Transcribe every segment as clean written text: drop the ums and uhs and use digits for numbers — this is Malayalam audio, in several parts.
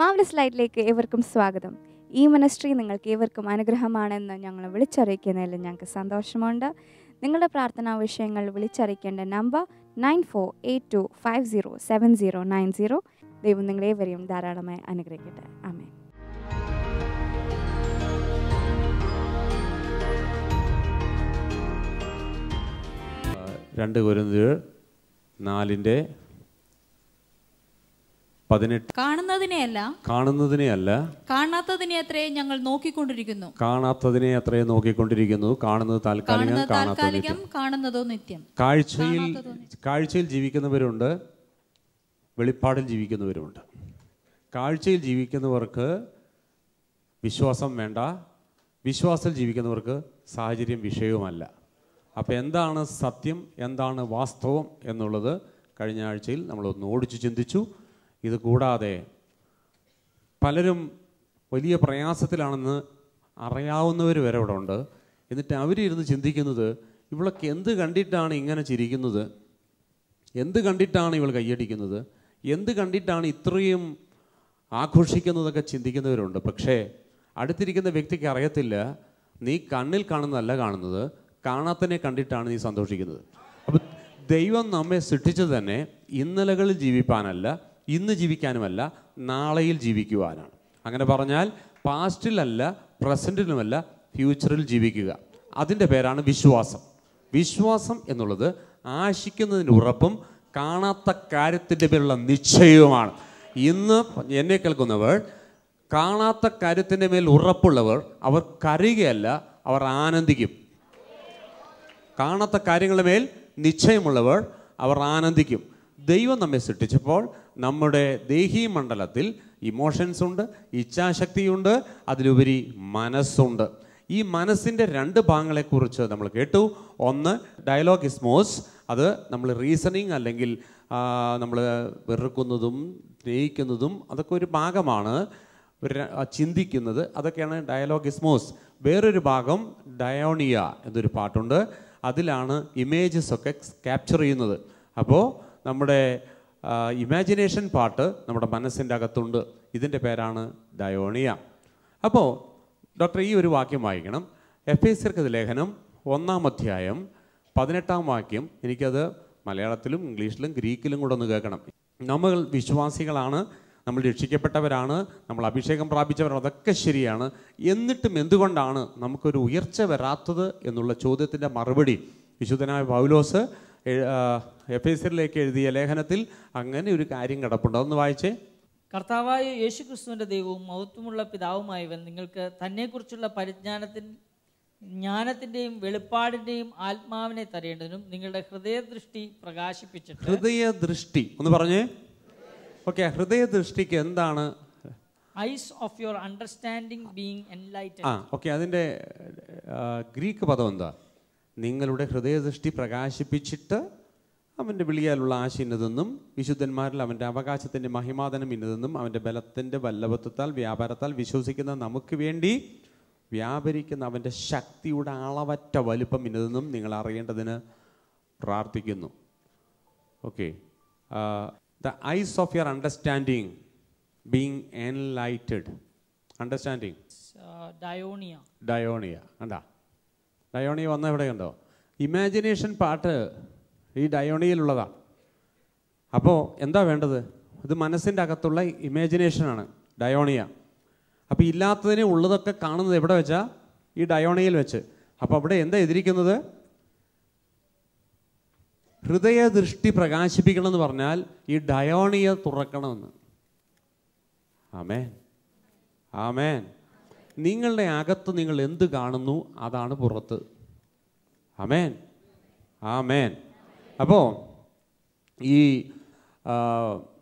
മാർവലസ് ലൈറ്റിലേക്ക് ഏവർക്കും സ്വാഗതം. ഈ മിനിസ്ട്രി നിങ്ങൾക്ക് ഏവർക്കും അനുഗ്രഹമാണെന്ന് ഞങ്ങൾ വിളിച്ചറിയിക്കുന്നതിൽ ഞങ്ങൾക്ക് സന്തോഷമുണ്ട്. നിങ്ങളുടെ പ്രാർത്ഥനാ വിഷയങ്ങൾ വിളിച്ചറിയിക്കേണ്ട നമ്പർ 9482507090. ദൈവം നിങ്ങളേവരെയും ധാരാളമായി അനുഗ്രഹിക്കട്ടെ. ആമേൻ. രണ്ട് കൊരിന്ത്യർ 4:18 കാണുന്നതിനെയല്ല കാണാത്തതിനെ അത്രേ ഞങ്ങൾ നോക്കിക്കൊണ്ടിരിക്കുന്നു. കാണാത്തതിനെ അത്രയും നോക്കിക്കൊണ്ടിരിക്കുന്നു. കാണുന്നത് താൽക്കാലികം, കാണുന്നതോ നിത്യം. കാഴ്ചയിൽ ജീവിക്കുന്നവരുണ്ട്, വെളിപ്പാടിൽ ജീവിക്കുന്നവരുമുണ്ട്. കാഴ്ചയിൽ ജീവിക്കുന്നവർക്ക് വിശ്വാസം വേണ്ട, വിശ്വാസത്തിൽ ജീവിക്കുന്നവർക്ക് സാഹചര്യം വിഷയവുമല്ല. അപ്പോൾ എന്താണ് സത്യം, എന്താണ് വാസ്തവം എന്നുള്ളത് കഴിഞ്ഞ ആഴ്ചയിൽ നമ്മളൊന്ന് ഓടിച്ചു ചിന്തിച്ചു. ഇത് കൂടാതെ പലരും വലിയ പ്രയാസത്തിലാണെന്ന് അറിയാവുന്നവർ വരെ ഇവിടെ ഉണ്ട്. എന്നിട്ട് അവരിരുന്ന് ചിന്തിക്കുന്നത്, ഇവളൊക്കെ എന്ത് കണ്ടിട്ടാണ് ഇങ്ങനെ ചിരിക്കുന്നത്, എന്ത് കണ്ടിട്ടാണ് ഇവൾ കൈയടിക്കുന്നത്, എന്ത് കണ്ടിട്ടാണ് ഇത്രയും ആഘോഷിക്കുന്നതൊക്കെ ചിന്തിക്കുന്നവരുണ്ട്. പക്ഷേ അടുത്തിരിക്കുന്ന വ്യക്തിക്ക് അറിയത്തില്ല, നീ കണ്ണിൽ കാണുന്നതല്ല കാണുന്നത്, കാണാത്തതിനെ കണ്ടിട്ടാണ് നീ സന്തോഷിക്കുന്നത്. അപ്പം ദൈവം നമ്മെ സൃഷ്ടിച്ചത് തന്നെ ഇന്നലകളിൽ ജീവിപ്പാനല്ല, ഇന്ന് ജീവിക്കാനുമല്ല, നാളെയിൽ ജീവിക്കുവാനാണ്. അങ്ങനെ പറഞ്ഞാൽ പാസ്റ്റിലല്ല, പ്രസൻറ്റിലുമല്ല, ഫ്യൂച്ചറിൽ ജീവിക്കുക. അതിൻ്റെ പേരാണ് വിശ്വാസം. വിശ്വാസം എന്നുള്ളത് ആശിക്കുന്നതിൻ്റെ ഉറപ്പും കാണാത്ത കാര്യത്തിൻ്റെ പേരുള്ള നിശ്ചയവുമാണ്. ഇന്ന് എന്നെ കേൾക്കുന്നവർ, കാണാത്ത കാര്യത്തിൻ്റെ മേൽ ഉറപ്പുള്ളവർ, അവർ കരയുകയല്ല, അവർ ആനന്ദിക്കും. കാണാത്ത കാര്യങ്ങളുടെ മേൽ നിശ്ചയമുള്ളവർ അവർ ആനന്ദിക്കും. ദൈവം നമ്മെ സൃഷ്ടിച്ചപ്പോൾ നമ്മുടെ ദേഹീ മണ്ഡലത്തിൽ ഇമോഷൻസ് ഉണ്ട്, ഇച്ഛാശക്തിയുണ്ട്, അതിലുപരി മനസ്സുണ്ട്. ഈ മനസ്സിൻ്റെ രണ്ട് ഭാഗങ്ങളെക്കുറിച്ച് നമ്മൾ കേട്ടു. ഒന്ന് ഡയലോഗിസ്മോസ്, അത് നമ്മൾ റീസണിങ് അല്ലെങ്കിൽ നമ്മൾ വെറുക്കുന്നതും സ്നേഹിക്കുന്നതും അതൊക്കെ ഒരു ഭാഗമാണ്. ചിന്തിക്കുന്നത്, അതൊക്കെയാണ് ഡയലോഗിസ്മോസ്. വേറൊരു ഭാഗം ഡയോണിയ എന്നൊരു പാട്ടുണ്ട്, അതിലാണ് ഇമേജസ് ഒക്കെ ക്യാപ്ചർ ചെയ്യുന്നത്. അപ്പോൾ നമ്മുടെ ഇമാജിനേഷൻ പാർട്ട് നമ്മുടെ മനസ്സിൻ്റെ അകത്തുണ്ട്. ഇതിൻ്റെ പേരാണ് ഡയോണിയ. അപ്പോൾ ഡോക്ടർ ഈ ഒരു വാക്യം വായിക്കണം. എഫേസ്യർക്ക് ലേഖനം 1-ാം അധ്യായം 18-ാം വാക്യം. എനിക്കത് മലയാളത്തിലും ഇംഗ്ലീഷിലും ഗ്രീക്കിലും കൂടെ ഒന്ന് കേൾക്കണം. നമ്മൾ വിശ്വാസികളാണ്, നമ്മൾ രക്ഷിക്കപ്പെട്ടവരാണ്, നമ്മൾ അഭിഷേകം പ്രാപിച്ചവരാണ്, അതൊക്കെ ശരിയാണ്. എന്നിട്ടും എന്തുകൊണ്ടാണ് നമുക്കൊരു ഉയർച്ച വരാത്തത് എന്നുള്ള ചോദ്യത്തിൻ്റെ മറുപടി വിശുദ്ധനായ പൗലോസ് എഫേസ്യരിലേക്ക് എഴുതിയ ലേഖനത്തിൽ അങ്ങനെ ഒരു കാര്യം കിടപ്പുണ്ട്. അതൊന്ന് വായിച്ചേ. കർത്താവായ യേശുക്രിസ്തുവിന്റെ ദൈവവും മഹത്വമുള്ള പിതാവുമായവൻ നിങ്ങൾക്ക് തന്നെക്കുറിച്ചുള്ള ജ്ഞാനത്തിന്റെയും വെളിപ്പാടിന്റെയും ആത്മാവിനെ തരേണ്ടതിനും നിങ്ങളുടെ ഹൃദയദൃഷ്ടി പ്രകാശിപ്പിച്ചിട്ട്. ഹൃദയദൃഷ്ടി ഒന്ന് പറഞ്ഞേ. ഓക്കെ, ഹൃദയദൃഷ്ടിക്ക് എന്താണ്? Ice of your understanding being enlightened. Okay, അതിൻ്റെ ഗ്രീക്ക് പദം എന്താ? നിങ്ങളുടെ ഹൃദയദൃഷ്ടി പ്രകാശിപ്പിച്ചിട്ട് അവൻ്റെ വിളിയാലുള്ള ആശ ഇന്നതെന്നും വിശുദ്ധന്മാരിൽ അവൻ്റെ അവകാശത്തിൻ്റെ മഹിമാതനം ഇന്നതെന്നും അവൻ്റെ ബലത്തിൻ്റെ വല്ലഭത്വത്താൽ വ്യാപാരത്താൽ വിശ്വസിക്കുന്ന നമുക്ക് വേണ്ടി വ്യാപരിക്കുന്ന അവൻ്റെ ശക്തിയുടെ അളവറ്റ വലുപ്പം ഇന്നതെന്നും നിങ്ങൾ അറിയേണ്ടതിന് പ്രാർത്ഥിക്കുന്നു. Okay, the eyes of your understanding being enlightened. Understanding. ഡയോണിയ കണ്ടാ? ഡയോണിയ വന്ന എവിടെ കണ്ടോ? ഇമാജിനേഷൻ പാട്ട് ഈ ഡയോണിയയിലുള്ളതാണ്. അപ്പോൾ എന്താ വേണ്ടത്? ഇത് മനസ്സിൻ്റെ അകത്തുള്ള ഇമാജിനേഷനാണ് ഡയോണിയ. അപ്പോൾ ഇല്ലാത്തതിനെ ഉള്ളതൊക്കെ കാണുന്നത് എവിടെ വെച്ചാൽ? ഈ ഡയോണിയയിൽ വെച്ച്. അപ്പോൾ അവിടെ എന്താ എതിരിക്കുന്നത്? ഹൃദയദൃഷ്ടി പ്രകാശിപ്പിക്കണമെന്ന് പറഞ്ഞാൽ ഈ ഡയോണിയ തുറക്കണമെന്ന്. ആമേൻ, ആമേൻ. നിങ്ങളുടെ അകത്ത് നിങ്ങൾ എന്ത് കാണുന്നു അതാണ് പുറത്ത്. ആമേൻ, ആമേൻ. അപ്പോൾ ഈ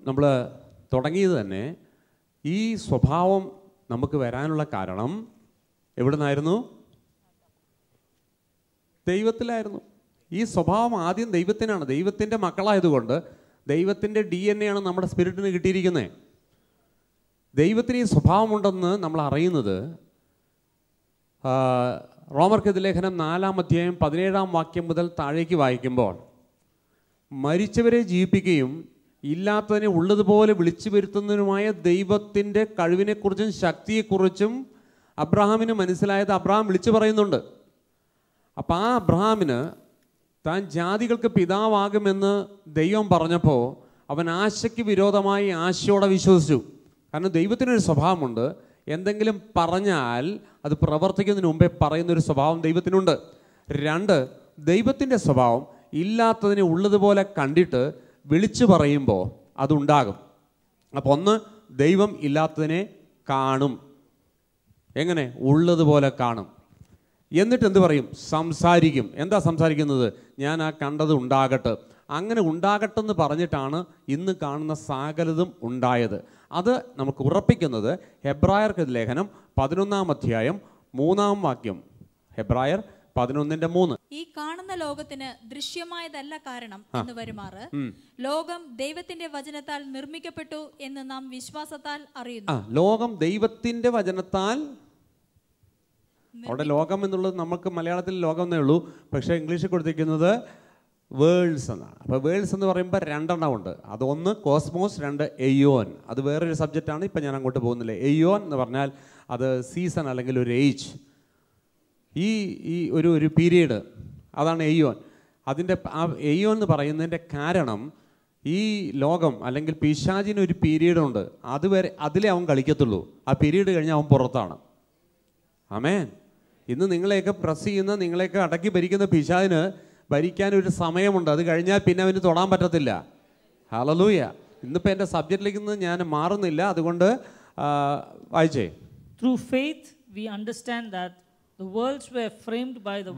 നമ്മൾ തുടങ്ങിയത് തന്നെ ഈ സ്വഭാവം നമുക്ക് വരാനുള്ള കാരണം എവിടെ നിന്നായിരുന്നു? ദൈവത്തിലായിരുന്നു. ഈ സ്വഭാവം ആദ്യം ദൈവത്തിനാണ്. ദൈവത്തിൻ്റെ മക്കളായതുകൊണ്ട് ദൈവത്തിൻ്റെ DNA ആണ് നമ്മുടെ സ്പിരിറ്റിന് കിട്ടിയിരിക്കുന്നത്. ദൈവത്തിന് ഈ സ്വഭാവമുണ്ടെന്ന് നമ്മൾ അറിയുന്നത് റോമർക്ക് ലേഖനം 4-ാം അധ്യായം 17-ാം വാക്യം മുതൽ താഴേക്ക് വായിക്കുമ്പോൾ, മരിച്ചവരെ ജീവിപ്പിക്കുകയും ഇല്ലാത്തതിനെ ഉള്ളതുപോലെ വിളിച്ചു വരുത്തുന്നതിനുമായ ദൈവത്തിൻ്റെ കഴിവിനെക്കുറിച്ചും ശക്തിയെക്കുറിച്ചും അബ്രഹാമിന് മനസ്സിലായത് അബ്രഹാം വിളിച്ചു പറയുന്നുണ്ട്. അപ്പം ആ അബ്രഹാമിന് താൻ ജാതികൾക്ക് പിതാവാകുമെന്ന് ദൈവം പറഞ്ഞപ്പോൾ അവൻ ആശയ്ക്ക് വിരോധമായി ആശയോടെ വിശ്വസിച്ചു. കാരണം ദൈവത്തിനൊരു സ്വഭാവമുണ്ട്, എന്തെങ്കിലും പറഞ്ഞാൽ അത് പ്രവർത്തിക്കുന്നതിന് മുമ്പേ പറയുന്നൊരു സ്വഭാവം ദൈവത്തിനുണ്ട്. 2, ദൈവത്തിൻ്റെ സ്വഭാവം ഇല്ലാത്തതിനെ ഉള്ളതുപോലെ കണ്ടിട്ട് വിളിച്ചു പറയുമ്പോൾ അതുണ്ടാകും. അപ്പോൾ 1, ദൈവം ഇല്ലാത്തതിനെ കാണും. എങ്ങനെ? ഉള്ളതുപോലെ കാണും. എന്നിട്ട് എന്ത് പറയും? സംസാരിക്കും. എന്താ സംസാരിക്കുന്നത്? ഞാൻ ആ കണ്ടത് ഉണ്ടാകട്ടെ. അങ്ങനെ ഉണ്ടാകട്ടെന്ന് പറഞ്ഞിട്ടാണ് ഇന്ന് കാണുന്ന സകലതും ഉണ്ടായത്. അത് നമുക്ക് ഉറപ്പിക്കുന്നത് ഹെബ്രായർക്ക് ലേഖനം 11-ാം അധ്യായം 3-ാം വാക്യം. ഹെബ്രായർ 11:3. ഈ കാണുന്ന ലോകത്തിന് ദൃശ്യമായതല്ല കാരണം എന്ന് വരുമാറ് ലോകം ദൈവത്തിന്റെ വചനത്താൽ നിർമ്മിക്കപ്പെട്ടു എന്ന് നാം വിശ്വാസത്താൽ അറിയുന്നു. ലോകം ദൈവത്തിന്റെ വചനത്താൽ. അവിടെ ലോകം എന്നുള്ളത് നമുക്ക് മലയാളത്തിൽ ലോകം എന്നേ ഉള്ളൂ, പക്ഷേ ഇംഗ്ലീഷിൽ കൊടുത്തിരിക്കുന്നത് വേൾഡ്സ് എന്നാണ്. അപ്പോൾ വേൾഡ്സ് എന്ന് പറയുമ്പോൾ 2 എണ്ണം ഉണ്ട്. അത് 1 കോസ്മോസ്, 2 എയ്യോൻ. അത് വേറൊരു സബ്ജക്റ്റാണ്, ഇപ്പം ഞാൻ അങ്ങോട്ട് പോകുന്നില്ല. എയ്യോൻ എന്ന് പറഞ്ഞാൽ അത് സീസൺ അല്ലെങ്കിൽ ഒരു ഏജ്, ഈ ഒരു പീരീഡ്, അതാണ് എയ്യോൻ. അതിൻ്റെ ആ എയ്യോൻ എന്ന് പറയുന്നതിൻ്റെ കാരണം ഈ ലോകം അല്ലെങ്കിൽ പിശാചിനൊരു പീരീഡുണ്ട്, അതുവരെ അതിലേ അവൻ കളിക്കത്തുള്ളൂ. ആ പീരീഡ് കഴിഞ്ഞാൽ അവൻ പുറത്താണ്. ആമേൻ. ഇന്ന് നിങ്ങളെയൊക്കെ പ്രസ് ചെയ്യുന്ന, നിങ്ങളെയൊക്കെ അടക്കി ഭരിക്കുന്ന പിശാചിന് ഭരിക്കാനൊരു സമയമുണ്ട്. അത് കഴിഞ്ഞാൽ പിന്നെ അവന് തൊടാൻ പറ്റത്തില്ല. ഹല്ലേലൂയ. ഇന്നിപ്പോൾ എൻ്റെ സബ്ജക്റ്റിലേക്ക് ഞാൻ മാറുന്നില്ല, അതുകൊണ്ട് വായിച്ചേ. Through faith we understand that the worlds were framed by the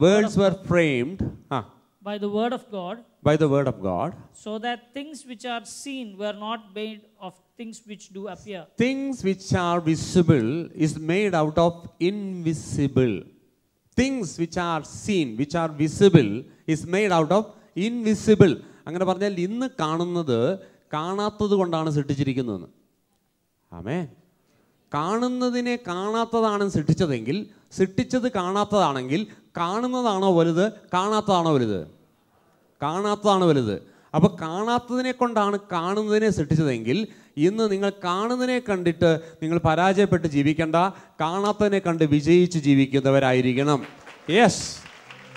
by the word of God. By the word of God. So that things which are seen were not made of things which do appear. Things which are visible is made out of invisible. Things which are seen, which are visible is made out of invisible. അങ്ങനെ പറഞ്ഞാൽ ഇന്ന് കാണുന്നത് കാണാത്തത് കൊണ്ടാണ് സൃഷ്ടിച്ചിരിക്കുന്നതെന്ന്. ആമേൻ. കാണുന്നതിനെ കാണാത്തതാണ് സൃഷ്ടിച്ചതെങ്കിൽ, സൃഷ്ടിച്ചത് കാണാത്തതാണെങ്കിൽ കാണുന്നതാണോ വലുത്, കാണാത്തതാണോ വലുത്? കാണാത്തതാണ് വലുത്. അപ്പോൾ കാണാത്തതിനെ കൊണ്ടാണ് കാണുന്നതിനെ സൃഷ്ടിച്ചതെങ്കിൽ ഇന്ന് നിങ്ങൾ കാണുന്നതിനെ കണ്ടിട്ട് നിങ്ങൾ പരാജയപ്പെട്ട് ജീവിക്കേണ്ട, കാണാത്തതിനെ കണ്ട് വിജയിച്ച് ജീവിക്കുന്നവരായിരിക്കണം. യെസ്,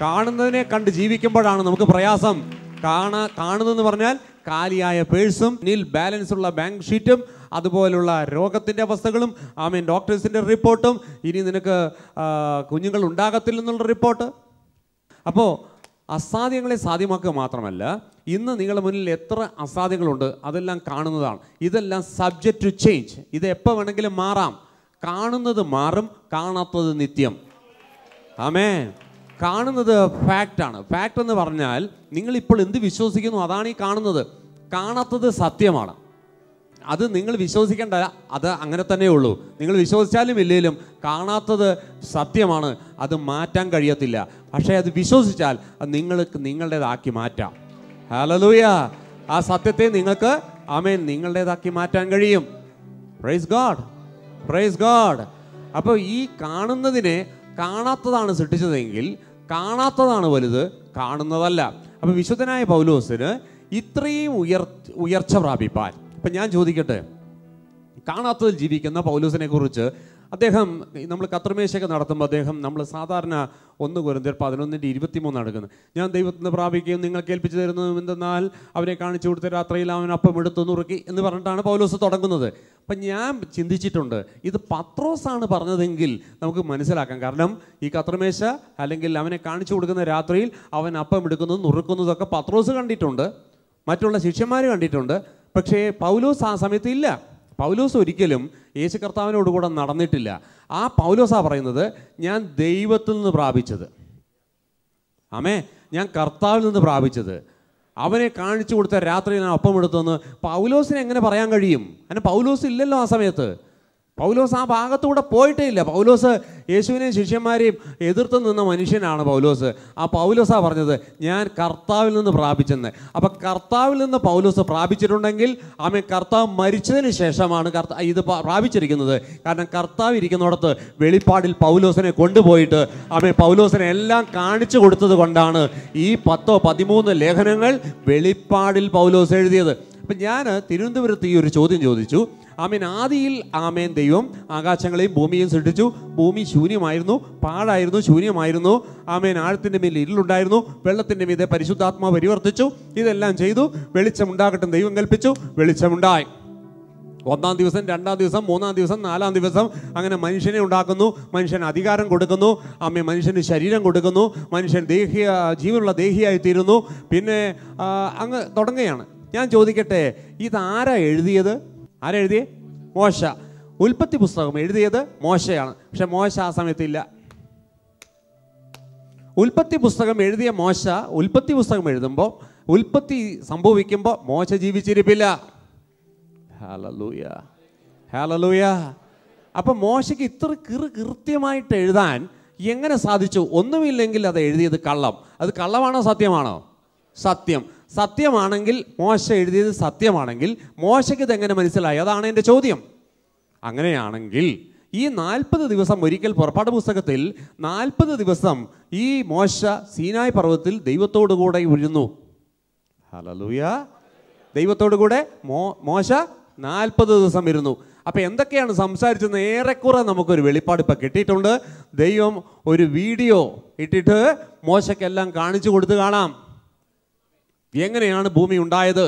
കാണുന്നതിനെ കണ്ട് ജീവിക്കുമ്പോഴാണ് നമുക്ക് പ്രയാസം. കാണുന്നതെന്ന് പറഞ്ഞാൽ കാലിയായ പേഴ്സും ബാലൻസ് ഉള്ള ബാങ്ക് ഷീറ്റും അതുപോലുള്ള രോഗത്തിൻ്റെ അവസ്ഥകളും, ഡോക്ടേഴ്സിൻ്റെ റിപ്പോർട്ടും, ഇനി നിനക്ക് കുഞ്ഞുങ്ങൾ ഉണ്ടാകത്തില്ലെന്നുള്ള റിപ്പോർട്ട്. അപ്പോൾ അസാധ്യങ്ങളെ സാധ്യമാക്കുക മാത്രമല്ല, ഇന്ന് നിങ്ങളുടെ മുന്നിൽ എത്ര അസാധ്യങ്ങളുണ്ട് അതെല്ലാം കാണുന്നതാണ്. ഇതെല്ലാം സബ്ജക്റ്റ് ടു ചേഞ്ച്. ഇത് എപ്പോൾ വേണമെങ്കിലും മാറാം. കാണുന്നത് മാറും, കാണാത്തത് നിത്യം. ആമേൻ. കാണുന്നത് ഫാക്റ്റാണ്. ഫാക്റ്റ് എന്ന് പറഞ്ഞാൽ നിങ്ങളിപ്പോൾ എന്ത് വിശ്വസിക്കുന്നു അതാണ് ഈ കാണുന്നത്. കാണാത്തത് സത്യമാണ്. അത് നിങ്ങൾ വിശ്വസിക്കേണ്ട, അത് അങ്ങനെ തന്നെ ഉള്ളൂ. നിങ്ങൾ വിശ്വസിച്ചാലും ഇല്ലേലും കാണാത്തത് സത്യമാണ്, അത് മാറ്റാൻ കഴിയത്തില്ല. പക്ഷേ അത് വിശ്വസിച്ചാൽ അത് നിങ്ങൾക്ക് നിങ്ങളുടേതാക്കി മാറ്റാം. ഹല്ലേലൂയ. ആ സത്യത്തെ നിങ്ങൾക്ക് നിങ്ങളുടേതാക്കി മാറ്റാൻ കഴിയും. Price God, praise God. അപ്പോൾ ഈ കാണുന്നതിനെ കാണാത്തതാണ് സൃഷ്ടിച്ചതെങ്കിൽ കാണാത്തതാണ് വലുത്, കാണുന്നതല്ല. അപ്പോൾ വിശുദ്ധനായ പൗലോസിന് ഇത്രയും ഉയർച്ച പ്രാപിപ്പാൻ, ഇപ്പം ഞാൻ ചോദിക്കട്ടെ, കാണാത്തതിൽ ജീവിക്കുന്ന പൗലോസിനെ കുറിച്ച് അദ്ദേഹം, നമ്മൾ കർത്തൃമേശയൊക്കെ നടത്തുമ്പോൾ അദ്ദേഹം, നമ്മൾ സാധാരണ 1 കൊരിന്ത്യർ 11:23 നടക്കുന്നത്, ഞാൻ ദൈവത്തിന് പ്രാപിക്കുകയും നിങ്ങൾക്ക് ഏൽപ്പിച്ചു തരുന്നതും എന്തെന്നാൽ അവനെ കാണിച്ചു കൊടുത്ത രാത്രിയിൽ അവൻ അപ്പം എടുത്തു നുറുക്കി എന്ന് പറഞ്ഞിട്ടാണ് പൗലോസ് തുടങ്ങുന്നത്. അപ്പം ഞാൻ ചിന്തിച്ചിട്ടുണ്ട്, ഇത് പത്രോസാണ് പറഞ്ഞതെങ്കിൽ നമുക്ക് മനസ്സിലാക്കാം. കാരണം ഈ കർത്തൃമേശ അല്ലെങ്കിൽ അവനെ കാണിച്ചു കൊടുക്കുന്ന രാത്രിയിൽ അവൻ അപ്പം എടുക്കുന്നതും നുറുക്കുന്നതൊക്കെ പത്രോസ് കണ്ടിട്ടുണ്ട്, മറ്റുള്ള ശിഷ്യന്മാർ കണ്ടിട്ടുണ്ട്. പക്ഷേ പൗലോസ് ആ സമയത്ത് ഇല്ല. പൗലോസ് ഒരിക്കലും യേശു കർത്താവിനോട് കൂടെ നടന്നിട്ടില്ല. ആ പൗലോസാ പറയുന്നത്, ഞാൻ ദൈവത്തിൽ നിന്ന് പ്രാപിച്ചത്, ഞാൻ കർത്താവിൽ നിന്ന് പ്രാപിച്ചത്, അവനെ കാണിച്ചു കൊടുത്ത രാത്രി ഞാൻ അപ്പം എടുത്തെന്ന് പൗലോസിന് എങ്ങനെ പറയാൻ കഴിയും? അങ്ങനെ പൗലോസ് ഇല്ലല്ലോ ആ സമയത്ത്. പൗലോസ് ആ ഭാഗത്തൂടെ പോയിട്ടേ ഇല്ല. പൗലോസ് യേശുവിനെയും ശിഷ്യന്മാരെയും എതിർത്ത് നിന്ന മനുഷ്യനാണ് പൗലോസ്. ആ പൗലോസാ പറഞ്ഞത്, ഞാൻ കർത്താവിൽ നിന്ന് പ്രാപിച്ചെന്ന്. അപ്പം കർത്താവിൽ നിന്ന് പൗലോസ് പ്രാപിച്ചിട്ടുണ്ടെങ്കിൽ കർത്താവ് മരിച്ചതിന് ശേഷമാണ് ഇത് പ്രാപിച്ചിരിക്കുന്നത്. കാരണം കർത്താവ് ഇരിക്കുന്നിടത്ത് വെളിപ്പാടിൽ പൗലോസിനെ കൊണ്ടുപോയിട്ട് പൗലോസിനെ എല്ലാം കാണിച്ചു കൊടുത്തത് കൊണ്ടാണ് ഈ 10-13 ലേഖനങ്ങൾ വെളിപ്പാടിൽ പൗലോസ് എഴുതിയത്. അപ്പം ഞാൻ തിരുവനന്തപുരത്ത് ഈ ഒരു ചോദ്യം ചോദിച്ചു. ആമേൻ, ആദിയിൽ ആമേൻ ദൈവം ആകാശങ്ങളെയും ഭൂമിയെയും സൃഷ്ടിച്ചു. ഭൂമി ശൂന്യമായിരുന്നു, പാഴായിരുന്നു, ശൂന്യമായിരുന്നു. ആമേൻ, ആഴത്തിൻ്റെ മേൽ ഇരുളുണ്ടായിരുന്നു, വെള്ളത്തിൻ്റെ മീതെ പരിശുദ്ധാത്മാവ് പരിവർത്തിച്ചു. ഇതെല്ലാം ചെയ്തു. വെളിച്ചമുണ്ടാകട്ടെ ദൈവം കൽപ്പിച്ചു, വെളിച്ചമുണ്ടായി. 1-ാം ദിവസം, 2-ാം ദിവസം, 3-ാം ദിവസം, 4-ാം ദിവസം അങ്ങനെ മനുഷ്യനെ ഉണ്ടാക്കുന്നു. മനുഷ്യന് അധികാരം കൊടുക്കുന്നു. ആമേൻ, മനുഷ്യന് ശരീരം കൊടുക്കുന്നു. മനുഷ്യൻ ജീവനുള്ള ദേഹിയായിത്തീരുന്നു. പിന്നെ അങ്ങ് തുടങ്ങുകയാണ്. ഞാൻ ചോദിക്കട്ടെ, ഇതാരാ എഴുതിയത്? ആരാ എഴുതിയേ? മോശ. ഉൽപ്പത്തി പുസ്തകം എഴുതിയത് മോശയാണ്. പക്ഷെ മോശ ആ സമയത്തില്ല. ഉൽപ്പത്തി പുസ്തകം എഴുതിയ മോശ ഉൽപ്പത്തി പുസ്തകം എഴുതുമ്പോൾ, ഉൽപ്പത്തി സംഭവിക്കുമ്പോൾ മോശ ജീവിച്ചിരിപ്പില്ല. Hallelujah, hallelujah. അപ്പം മോശയ്ക്ക് ഇത്ര കൃത്യമായിട്ട് എഴുതാൻ എങ്ങനെ സാധിച്ചു? ഒന്നുമില്ലെങ്കിൽ അത് എഴുതിയത് കള്ളം. അത് കള്ളമാണോ സത്യമാണോ? സത്യം. സത്യമാണെങ്കിൽ, മോശ എഴുതിയത് സത്യമാണെങ്കിൽ മോശയ്ക്ക് ഇതെങ്ങനെ മനസ്സിലായി? അതാണ് എൻ്റെ ചോദ്യം. അങ്ങനെയാണെങ്കിൽ ഈ 40 ദിവസം, ഒരിക്കൽ പുറപ്പാട് പുസ്തകത്തിൽ 40 ദിവസം ഈ മോശ സീനായ് പർവ്വതത്തിൽ ദൈവത്തോടു കൂടെ ഇരുന്നു. ഹല്ലേലൂയ. ദൈവത്തോടു കൂടെ മോശ 40 ദിവസം ഇരുന്നു. അപ്പം എന്തൊക്കെയാണ് സംസാരിച്ചെന്ന് ഏറെക്കുറെ നമുക്കൊരു വെളിപ്പാട് ഇപ്പം കിട്ടിയിട്ടുണ്ട്. ദൈവം ഒരു വീഡിയോ ഇട്ടിട്ട് മോശയ്ക്കെല്ലാം കാണിച്ചു കൊടുത്ത് കാണാം. എങ്ങനെയാണ് ഭൂമി ഉണ്ടായത്,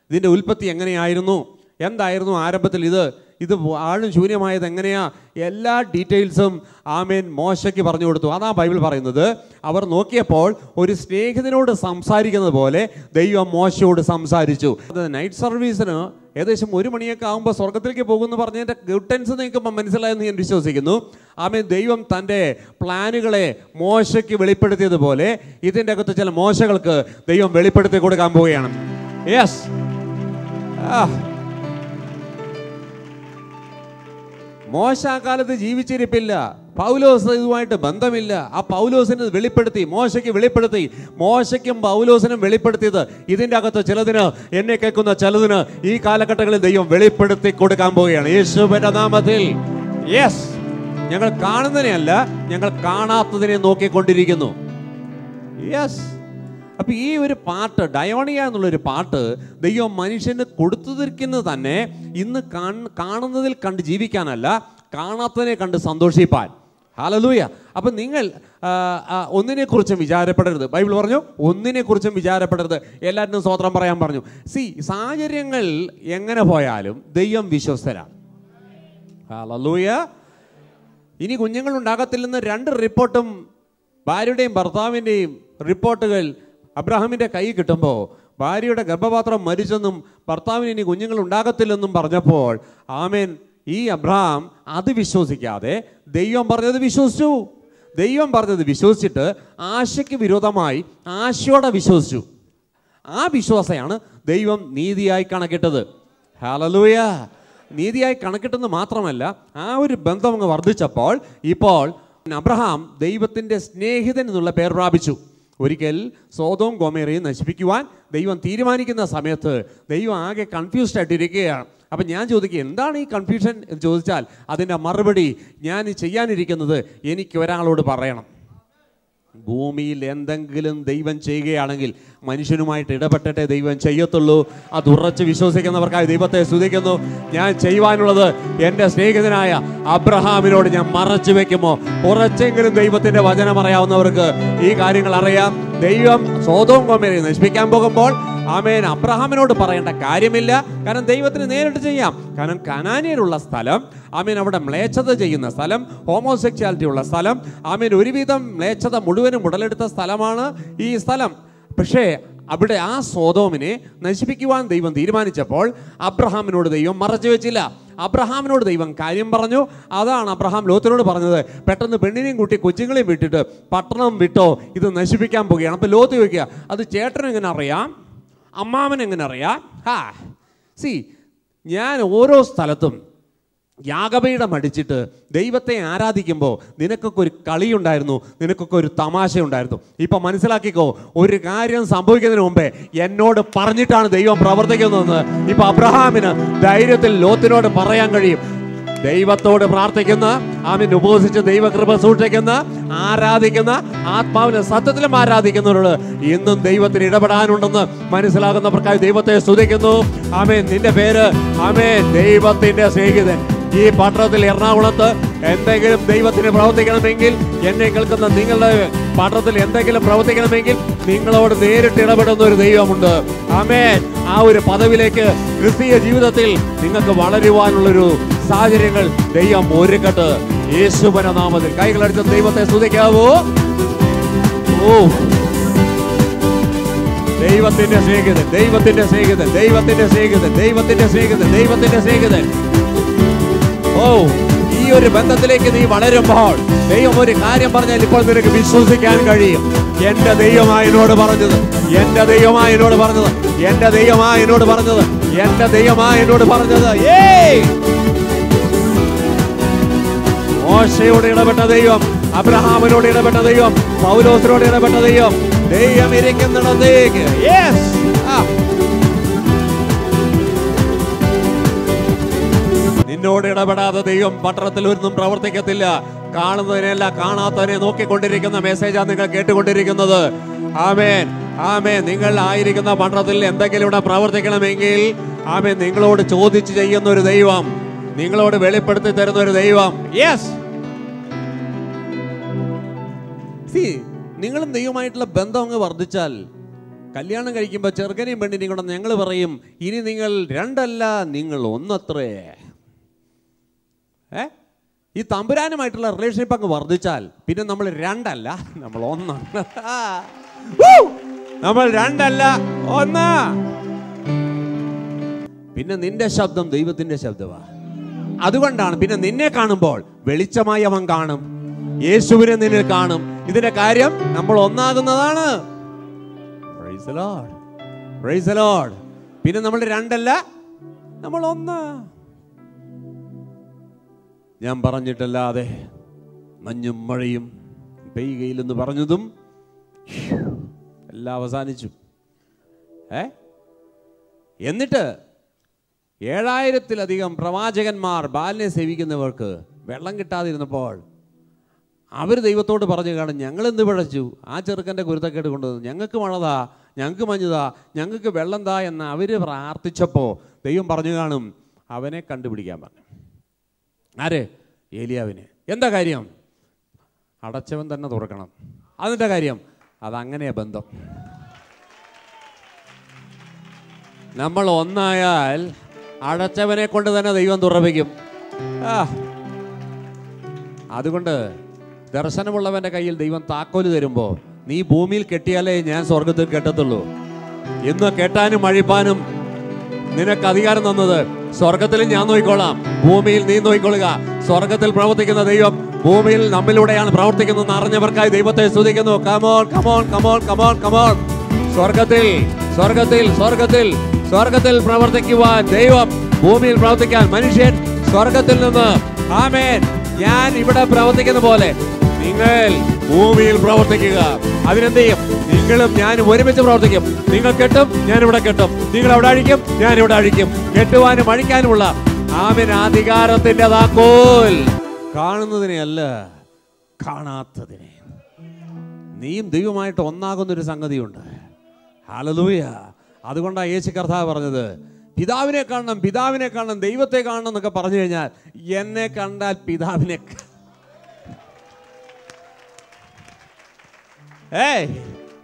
ഇതിൻ്റെ ഉൽപ്പത്തി എങ്ങനെയായിരുന്നു, എന്തായിരുന്നു ആരംഭത്തിൽ ഇത് ആഴും ശൂന്യമായത് എങ്ങനെയാ, എല്ലാ ഡീറ്റെയിൽസും ആമേൻ മോശയ്ക്ക് പറഞ്ഞു കൊടുത്തു. അതാ ബൈബിൾ പറയുന്നത്, അവർ നോക്കിയപ്പോൾ ഒരു സ്നേഹിതനോട് സംസാരിക്കുന്നത് പോലെ ദൈവം മോശയോട് സംസാരിച്ചു. നൈറ്റ് സർവീസിന് ഏകദേശം 1 മണിയൊക്കെ ആകുമ്പോൾ സ്വർഗത്തിലേക്ക് പോകുമെന്ന് പറഞ്ഞതിൻ്റെ ഗുട്ടൻസ് നിൽക്കുമ്പോൾ മനസ്സിലായെന്ന് ഞാൻ വിശ്വസിക്കുന്നു. ആമേൻ, ദൈവം തൻ്റെ പ്ലാനുകളെ മോശയ്ക്ക് വെളിപ്പെടുത്തിയതുപോലെ ഇതിൻ്റെ അകത്ത് ചില മോശകൾക്ക് ദൈവം വെളിപ്പെടുത്തി കൊടുക്കാൻ പോവുകയാണ്. യെസ്, മോശ കാലത്ത് ജീവിച്ചിരിപ്പില്ല. പൗലോസ് ഇതുമായിട്ട് ബന്ധമില്ല. ആ പൗലോസിന് വെളിപ്പെടുത്തി, മോശയ്ക്ക് വെളിപ്പെടുത്തി. മോശയ്ക്കും പൗലോസിനും വെളിപ്പെടുത്തിയത് ഇതിൻ്റെ അകത്ത് ചിലതിന്, എന്നെ കേൾക്കുന്ന ചിലതിന് ഈ കാലഘട്ടങ്ങളിൽ ദൈവം വെളിപ്പെടുത്തി കൊടുക്കാൻ പോവുകയാണ് യേശുവിന്റെ നാമത്തിൽ. യെസ്, ഞങ്ങൾ കാണുന്നതിനെയല്ല, ഞങ്ങൾ കാണാത്തതിനെ നോക്കിക്കൊണ്ടിരിക്കുന്നു. യെസ്. അപ്പം ഈ ഒരു പാട്ട്, ഡയോണിയ എന്നുള്ളൊരു പാട്ട് ദൈവം മനുഷ്യന് കൊടുത്തിരിക്കുന്നത് തന്നെ ഇന്ന് കാണുന്നതിൽ കണ്ട് ജീവിക്കാനല്ല, കാണാത്തതിനെ കണ്ട് സന്തോഷിപ്പാൻ. ഹല്ലേലൂയ. അപ്പം നിങ്ങൾ ഒന്നിനെക്കുറിച്ചും വിചാരപ്പെടരുത്. ബൈബിൾ പറഞ്ഞു, ഒന്നിനെക്കുറിച്ചും വിചാരപ്പെടരുത്. എല്ലാവരും സ്തോത്രം പറയാൻ പറഞ്ഞു. സാഹചര്യങ്ങൾ എങ്ങനെ പോയാലും ദൈവം വിശ്വസ്തരാണ്. ഹല്ലേലൂയ. ഇനി കുഞ്ഞുങ്ങൾ ഉണ്ടാകത്തില്ലെന്ന് 2 റിപ്പോർട്ടും, ഭാര്യയുടെയും ഭർത്താവിൻ്റെയും റിപ്പോർട്ടുകൾ അബ്രഹാമിൻ്റെ കൈ കിട്ടുമ്പോൾ, ഭാര്യയുടെ ഗർഭപാത്രം മരിച്ചെന്നും ഭർത്താവിന് ഇനി കുഞ്ഞുങ്ങൾ ഉണ്ടാകത്തില്ലെന്നും പറഞ്ഞപ്പോൾ ആമേൻ, ഈ അബ്രഹാം അത് വിശ്വസിക്കാതെ ദൈവം പറഞ്ഞത് വിശ്വസിച്ചു. ദൈവം പറഞ്ഞത് വിശ്വസിച്ചിട്ട് ആശയ്ക്ക് വിരോധമായി ആശയോടെ വിശ്വസിച്ചു. ആ വിശ്വാസമാണ് ദൈവം നീതിയായി കണക്കിട്ടത്. ഹല്ലേലൂയ. നീതിയായി കണക്കിട്ടെന്ന് മാത്രമല്ല, ആ ഒരു ബന്ധം അങ്ങ് വർദ്ധിച്ചപ്പോൾ ഇപ്പോൾ അബ്രഹാം ദൈവത്തിൻ്റെ സ്നേഹിതൻ എന്നുള്ള പേർ പ്രാപിച്ചു. ഒരിക്കൽ സോദോം ഗൊമോറയെ നശിപ്പിക്കുവാൻ ദൈവം തീരുമാനിക്കുന്ന സമയത്ത് ദൈവം ആകെ കൺഫ്യൂസ്ഡ് ആയിട്ടിരിക്കുകയാണ്. അപ്പം ഞാൻ ചോദിക്കുക, എന്താണ് ഈ കൺഫ്യൂഷൻ എന്ന് ചോദിച്ചാൽ അതിൻ്റെ മറുപടി ഞാൻ ചെയ്യാനിരിക്കുന്നത് എനിക്ക് ഒരാളോട് പറയണം. ഭൂമിയിൽ എന്തെങ്കിലും ദൈവം ചെയ്യുകയാണെങ്കിൽ മനുഷ്യനുമായിട്ട് ഇടപെട്ടിട്ടേ ദൈവം ചെയ്യത്തുള്ളൂ. അത് ഉറച്ച് വിശ്വസിക്കുന്നവർക്കായി ദൈവത്തെ സ്തുതിക്കുന്നു. ഞാൻ ചെയ്യുവാനുള്ളത് എൻ്റെ സ്നേഹിതനായ അബ്രഹാമിനോട് ഞാൻ മറച്ചു വെക്കുമോ? ഉറച്ചെങ്കിലും ദൈവത്തിൻ്റെ വചനം അറിയാവുന്നവർക്ക് ഈ കാര്യങ്ങൾ അറിയാം. ദൈവം സോദോം ഗൊമോറയെ നശിപ്പിക്കാൻ പോകുമ്പോൾ ആമേൻ, അബ്രഹാമിനോട് പറയേണ്ട കാര്യമില്ല. കാരണം ദൈവത്തിന് നേരിട്ട് ചെയ്യാം. കാരണം കനാന്യരുള്ള സ്ഥലം, ആമേൻ, അവിടെ മ്ലേച്ഛത ചെയ്യുന്ന സ്ഥലം, ഹോമോസെക്ച്വാലിറ്റി ഉള്ള സ്ഥലം, ആമേൻ, ഒരുവിധം മ്ലേച്ഛത മുഴുവനും ഉടലെടുത്ത സ്ഥലമാണ് ഈ സ്ഥലം. പക്ഷേ അവിടെ ആ സോദോമിനെ നശിപ്പിക്കുവാൻ ദൈവം തീരുമാനിച്ചപ്പോൾ അബ്രഹാമിനോട് ദൈവം മറച്ചു വെച്ചില്ല. അബ്രഹാമിനോട് ദൈവം കാര്യം പറഞ്ഞു. അതാണ് അബ്രഹാം ലോത്തിനോട് പറഞ്ഞത്, പെട്ടെന്ന് പെണ്ണിനെയും കൂട്ടി കൊച്ചുങ്ങളെയും വിട്ടിട്ട് പട്ടണം വിട്ടോ, ഇത് നശിപ്പിക്കാൻ പോവുകയാണ്. അപ്പോൾ ലോത്ത് ചോദിക്കുക, അത് ചേട്ടനെങ്ങനെ അറിയാം, അമ്മാവൻ എങ്ങനെ അറിയാം? ഞാൻ ഓരോ സ്ഥലത്തും യാഗപീഠം അടിച്ചിട്ട് ദൈവത്തെ ആരാധിക്കുമ്പോൾ നിനക്കൊക്കെ ഒരു കളിയുണ്ടായിരുന്നു, നിനക്കൊക്കെ ഒരു തമാശ ഉണ്ടായിരുന്നു. ഇപ്പം മനസ്സിലാക്കിക്കോ, ഒരു കാര്യം സംഭവിക്കുന്നതിന് മുമ്പേ എന്നോട് പറഞ്ഞിട്ടാണ് ദൈവം പ്രവർത്തിക്കുന്നതെന്ന് ഇപ്പം അബ്രഹാമിന് ധൈര്യത്തിൽ ലോത്തിനോട് പറയാൻ കഴിയും. ദൈവത്തോട് പ്രാർത്ഥിക്കുന്ന, ആമേൻ, ഉപവസിച്ച് ദൈവകൃപ സൂക്ഷിക്കുന്ന, ആരാധിക്കുന്ന, ആത്മാവിന് സത്യത്തിലും ആരാധിക്കുന്നവരോട് ഇന്നും ദൈവത്തിന് ഇടപെടാനുണ്ടെന്ന് മനസ്സിലാകുന്നവർക്കായി ദൈവത്തെ സ്തുതിക്കുന്നു. ആമേൻ. നിന്റെ പേര്, ആമേൻ, ദൈവത്തിന്റെ സ്നേഹിതൻ. ഈ പട്ടണത്തിൽ എറണാകുളത്ത് എന്തെങ്കിലും ദൈവത്തിന് പ്രവർത്തിക്കണമെങ്കിൽ, എന്നെ കേൾക്കുന്ന നിങ്ങളുടെ പട്ടണത്തിൽ എന്തെങ്കിലും പ്രവർത്തിക്കണമെങ്കിൽ നിങ്ങളോട് നേരിട്ട് ഇടപെടുന്ന ഒരു ദൈവമുണ്ട്. ആമേൻ. ആ ഒരു പദവിയിലേക്ക് ക്രിസ്തീയ ജീവിതത്തിൽ നിങ്ങൾക്ക് വളരുവാനുള്ളൊരു സാഹചര്യങ്ങൾ ദൈവം ഒരുക്കട്ടെ. യേശുവിന്റെ നാമത്തിൽ കൈകളടിച്ച് ദൈവത്തെ സ്തുതിക്കാവോ? ഓ, ദൈവത്തിന്റെ സ്നേഹിതൻ, ദൈവത്തിന്റെ സ്നേഹിതൻ, ദൈവത്തിന്റെ സ്നേഹിതൻ, ദൈവത്തിന്റെ സ്നേഹിതൻ, ദൈവത്തിന്റെ സ്നേഹിതൻ. ഓ, ഈ ഒരു ബന്ധത്തിലേക്ക് നീ വളരുമ്പോൾ ദൈവം ഒരു കാര്യം പറഞ്ഞാൽ ഇപ്പോൾ നിനക്ക് വിശ്വസിക്കാൻ കഴിയും. എന്റെ ദൈവമായി എന്നോട് പറഞ്ഞത്, എന്റെ ദൈവമായി എന്നോട് പറഞ്ഞത്, എന്റെ ദൈവമായി എന്നോട് പറഞ്ഞത്, എന്റെ ദൈവമായി എന്നോട് പറഞ്ഞത്. മോശയോട് ഇടപെട്ട ദൈവം, അബ്രഹാമിനോട് ഇടപെട്ട ദൈവം, പൗലോസിനോട് ഇടപെട്ട ദൈവം, ദൈവം ഇരിക്കുന്നിടത്തേക്ക്. നിന്നോട് ഇടപെടാതെ ദൈവം പട്ടണത്തിൽ ഒന്നും പ്രവർത്തിക്കത്തില്ല. കാണുന്നതിനല്ല, കാണാത്തതിനെ നോക്കിക്കൊണ്ടിരിക്കുന്ന മെസ്സേജാണ് നിങ്ങൾ കേട്ടുകൊണ്ടിരിക്കുന്നത്. ആമേൻ, ആമേൻ. നിങ്ങൾ ആയിരിക്കുന്ന പട്ടണത്തിൽ എന്തെങ്കിലും ഇവിടെ പ്രവർത്തിക്കണമെങ്കിൽ, ആമേൻ, നിങ്ങളോട് ചോദിച്ചു ചെയ്യുന്ന ഒരു ദൈവം, നിങ്ങളോട് വെളിപ്പെടുത്തി തരുന്ന ഒരു ദൈവം. യെസ്, നിങ്ങളും ദൈവമായിട്ടുള്ള ബന്ധം അങ്ങ് വർദ്ധിച്ചാൽ, കല്യാണം കഴിക്കുമ്പോൾ ചെറുക്കനെയും പെണ്ണിനെയും കൂടെ ഞങ്ങൾ പറയും, ഇനി നിങ്ങൾ രണ്ടല്ല, നിങ്ങൾ ഒന്നത്രേ. ഈ തമ്പുരാനുമായിട്ടുള്ള റിലേഷൻഷിപ്പ് അങ്ങ് വർദ്ധിച്ചാൽ പിന്നെ നമ്മൾ രണ്ടല്ല, നമ്മൾ ഒന്നാണ്. നമ്മൾ രണ്ടല്ല, ഒന്ന്. പിന്നെ നിന്റെ ശബ്ദം ദൈവത്തിന്റെ ശബ്ദമാണ്. അതുകൊണ്ടാണ് പിന്നെ നിന്നെ കാണുമ്പോൾ വെളിച്ചമായി അവൻ കാണും, യേശുവിനെ നിന്നിൽ കാണും. ഇതിന്റെ കാര്യം നമ്മൾ ഒന്നാകുന്നതാണ്. Praise the lord, praise the lord. പിന്നെ നമ്മൾ രണ്ടല്ല, നമ്മൾ ഒന്ന്. ഞാൻ പറഞ്ഞിട്ടല്ലാതെ മഞ്ഞും മഴയും പെയ്യുകയില്ലെന്ന് പറഞ്ഞതും എല്ലാം അവസാനിച്ചു. എന്നിട്ട് 7000-ലധികം പ്രവാചകന്മാർ ബാലിനെ സേവിക്കുന്നവർക്ക് വെള്ളം കിട്ടാതിരുന്നപ്പോൾ അവർ ദൈവത്തോട് പറഞ്ഞു കാണും, ഞങ്ങൾ എന്ത് പിഴച്ചു? ആ ചെറുക്കൻ്റെ കുരുത്തക്കേട് കൊണ്ടുവന്നു, ഞങ്ങൾക്ക് മഴതാ, ഞങ്ങൾക്ക് മഞ്ഞുതാ, ഞങ്ങൾക്ക് വെള്ളം താ എന്ന് അവർ പ്രാർത്ഥിച്ചപ്പോൾ ദൈവം പറഞ്ഞു കാണും, അവനെ കണ്ടുപിടിക്കാൻ പറഞ്ഞു. ആര്? ഏലിയാവിന്. എന്താ കാര്യം? അടച്ചവൻ തന്നെ തുറക്കണം. അതിൻ്റെ കാര്യം അതങ്ങനെയാ ബന്ധം. നമ്മൾ ഒന്നായാൽ അടച്ചവനെ കൊണ്ട് തന്നെ ദൈവം തുറപ്പിക്കും. അതുകൊണ്ട് ദർശനമുള്ളവൻ്റെ കയ്യിൽ ദൈവം താക്കോല് തരുമ്പോൾ, നീ ഭൂമിയിൽ കെട്ടിയാലേ ഞാൻ സ്വർഗത്തിൽ കെട്ടത്തുള്ളൂ. ഇന്ന് കെട്ടാനും അഴിപ്പാനും നിനക്ക് അധികാരം തന്നത് സ്വർഗത്തിലും ഞാൻ നോക്കിക്കോളാം, ഭൂമിയിൽ നീ നോക്കിക്കൊള്ളുക. സ്വർഗത്തിൽ പ്രവർത്തിക്കുന്ന ദൈവം ഭൂമിയിൽ നമ്മിലൂടെയാണ് പ്രവർത്തിക്കുന്നതെന്ന് അറിഞ്ഞവർക്കായി ദൈവത്തെ സ്തുതിക്കുന്നു. Come on, come on, come on, come on, come on. സ്വർഗത്തിൽ സ്വർഗത്തിൽ സ്വർഗത്തിൽ സ്വർഗത്തിൽ പ്രവർത്തിക്കുവാൻ ദൈവം, ഭൂമിയിൽ പ്രവർത്തിക്കാൻ മനുഷ്യൻ സ്വർഗത്തിൽ നിന്ന്. ആമേൻ. ഞാൻ ഇവിടെ പ്രവർത്തിക്കുന്ന പോലെ നിങ്ങൾ ഭൂമിയിൽ പ്രവർത്തിക്കുക. അതിനെന്ത് ചെയ്യും? നിങ്ങളും ഞാനും ഒരുമിച്ച് പ്രവർത്തിക്കും. നിങ്ങൾ കെട്ടും, ഞാനിവിടെ കെട്ടും. നിങ്ങൾ അവിടെ അഴിക്കും, ഞാനിവിടെ അഴിക്കും. കെട്ടുവാനും അഴിക്കാനുമുള്ള ആമേൻ അധികാരത്തിന്റെ താക്കോൽ കാണുന്നതിനെയല്ല, കാണാത്തതിനെ. നീയും ദൈവമായിട്ട് ഒന്നാകുന്നൊരു സംഗതിയുണ്ട്. ഹല്ലേലൂയ. അതുകൊണ്ടാണ് യേശു കർത്താവ് പറഞ്ഞത്, പിതാവിനെ കാണണം, പിതാവിനെ കാണണം, ദൈവത്തെ കാണണം എന്നൊക്കെ പറഞ്ഞു കഴിഞ്ഞാൽ, എന്നെ കണ്ടാൽ പിതാവിനെ